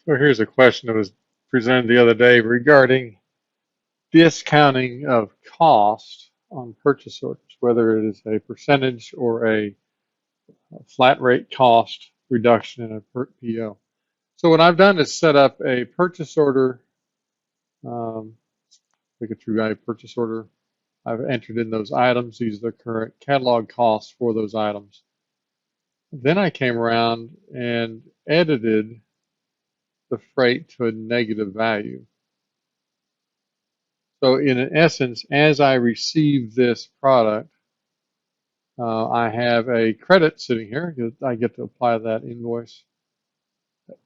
So here's a question that was presented the other day regarding discounting of cost on purchase orders, whether it is a percentage or a flat rate cost reduction in a PO. So what I've done is set up a purchase order, like a true value purchase order. I've entered in those items. These are the current catalog costs for those items. Then I came around and edited the freight to a negative value. So in essence, as I receive this product, I have a credit sitting here. I get to apply that invoice,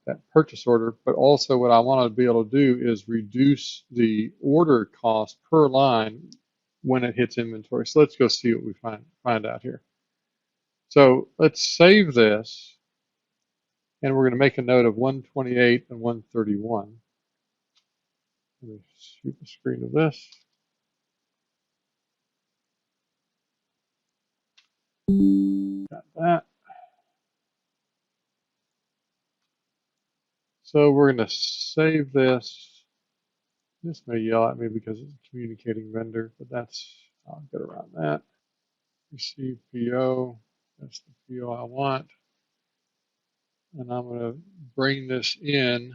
that purchase order. But also what I want to be able to do is reduce the order cost per line when it hits inventory. So let's go see what we find out here. So let's save this, and we're going to make a note of 128 and 131. Let me shoot the screen of this. Got that. So we're going to save this. This may yell at me because it's a communicating vendor, but I'll get around that. Receive PO. That's the PO I want. And I'm going to bring this in.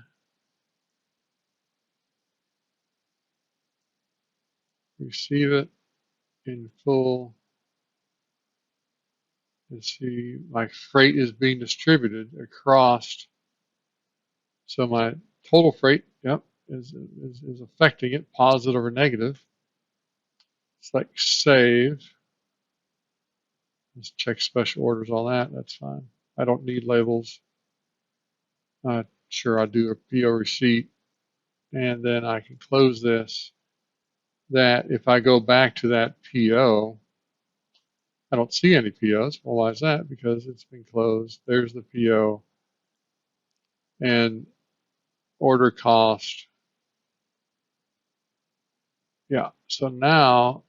Receive it in full. And see my freight is being distributed across. So my total freight, yep, is affecting it, positive or negative. Select save. Let's check special orders, all that. That's fine. I don't need labels. Sure, I'll do a PO receipt, and then I can close this. That if I go back to that PO, I don't see any POs. Well, why is that? Because it's been closed. There's the PO and order cost. Yeah, so now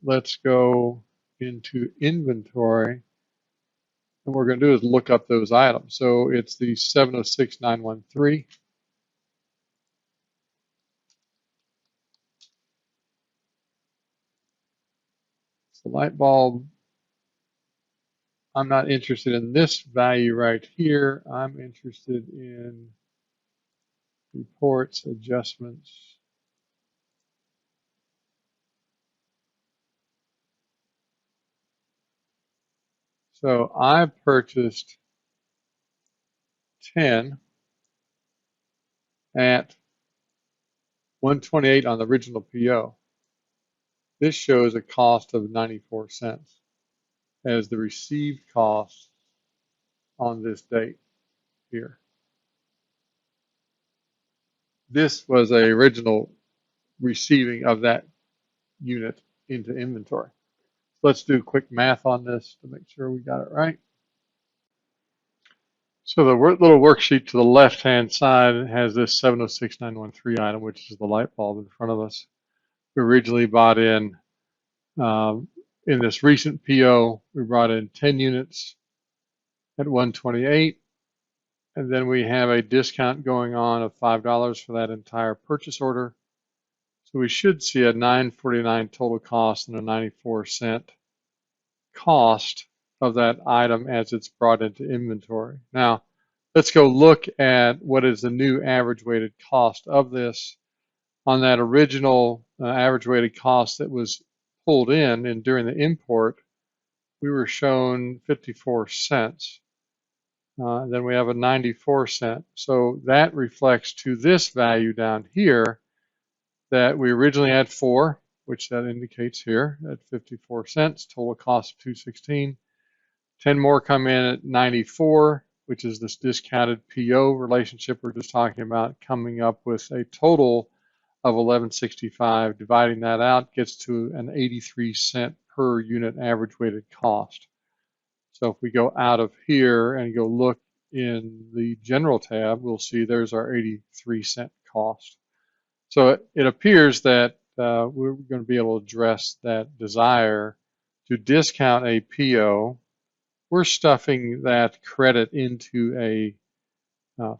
let's go into inventory. And what we're going to do is look up those items. So it's the 706913. It's the light bulb. I'm not interested in this value right here. I'm interested in reports, adjustments. So I purchased 10 at 128 on the original PO. This shows a cost of 94 cents as the received cost on this date here. This was a original receiving of that unit into inventory. Let's do quick math on this to make sure we got it right. So the little worksheet to the left-hand side has this 706913 item, which is the light bulb in front of us. We originally bought in this recent PO, we brought in 10 units at 128, and then we have a discount going on of $5 for that entire purchase order. So we should see a $9.49 total cost and a 94-cent cost of that item as it's brought into inventory. Now, let's go look at what is the new average weighted cost of this. On that original average weighted cost that was pulled in and during the import, we were shown 54 cents. Then we have a 94 cent. So that reflects to this value down here that we originally had 4, which that indicates here at 54 cents, total cost of 216. 10 more come in at 94, which is this discounted PO relationship we're just talking about, coming up with a total of 1165. Dividing that out gets to an 83 cent per unit average weighted cost. So if we go out of here and go look in the general tab, we'll see there's our 83 cent cost. So it appears that we're going to be able to address that desire to discount a PO. We're stuffing that credit into a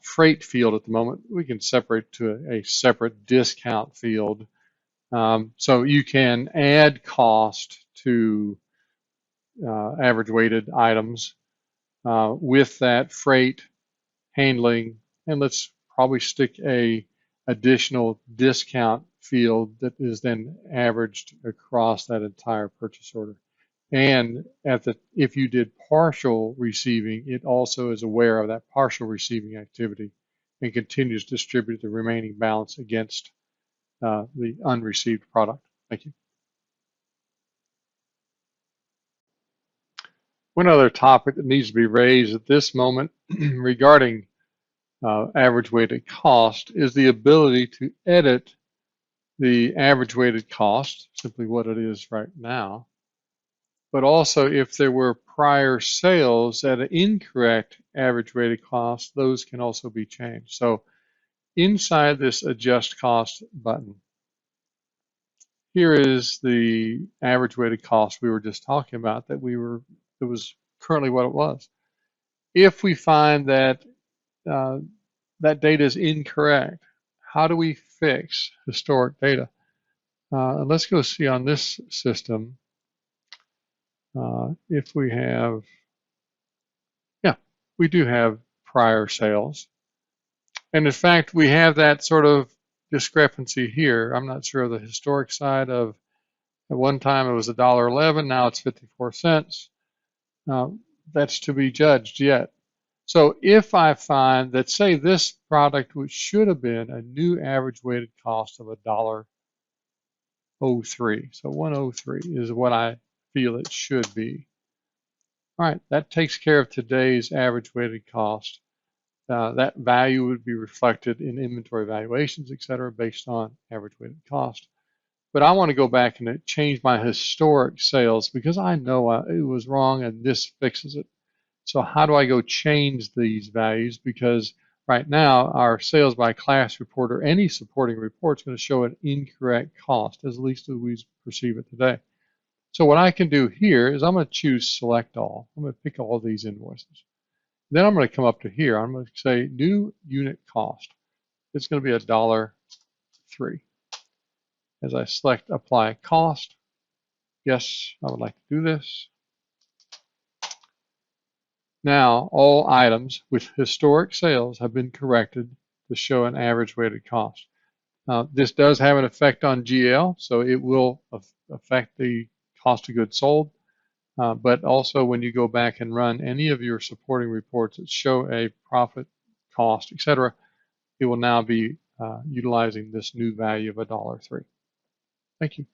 freight field at the moment. We can separate to a separate discount field. So you can add cost to average weighted items with that freight handling, and let's probably stick a additional discount field that is then averaged across that entire purchase order. And if you did partial receiving, it also is aware of that partial receiving activity and continues to distribute the remaining balance against the unreceived product. Thank you. One other topic that needs to be raised at this moment regarding average weighted cost is the ability to edit the average weighted cost, simply what it is right now, but also if there were prior sales at an incorrect average weighted cost, those can also be changed. So inside this adjust cost button, here is the average weighted cost we were just talking about it was currently what it was. If we find that that data is incorrect, how do we fix historic data? Let's go see on this system if we have, yeah, we do have prior sales. And in fact, we have that sort of discrepancy here. I'm not sure of the historic side of, at one time it was $1.11, now it's 54 cents. That's to be judged yet. So if I find that, say, this product, which should have been a new average weighted cost of $1.03, so 103 is what I feel it should be. All right, that takes care of today's average weighted cost. That value would be reflected in inventory valuations, et cetera, based on average weighted cost. But I want to go back and change my historic sales because I know it was wrong and this fixes it. So how do I go change these values? Because right now our sales by class report or any supporting report is going to show an incorrect cost, at least as we perceive it today. So what I can do here is I'm going to choose select all. I'm going to pick all these invoices. Then I'm going to come up to here. I'm going to say new unit cost. It's going to be $1.03. As I select apply cost, yes, I would like to do this. Now all items with historic sales have been corrected to show an average weighted cost. This does have an effect on GL, so it will affect the cost of goods sold. But also when you go back and run any of your supporting reports that show a profit, cost, etc., it will now be utilizing this new value of $1.03. Thank you.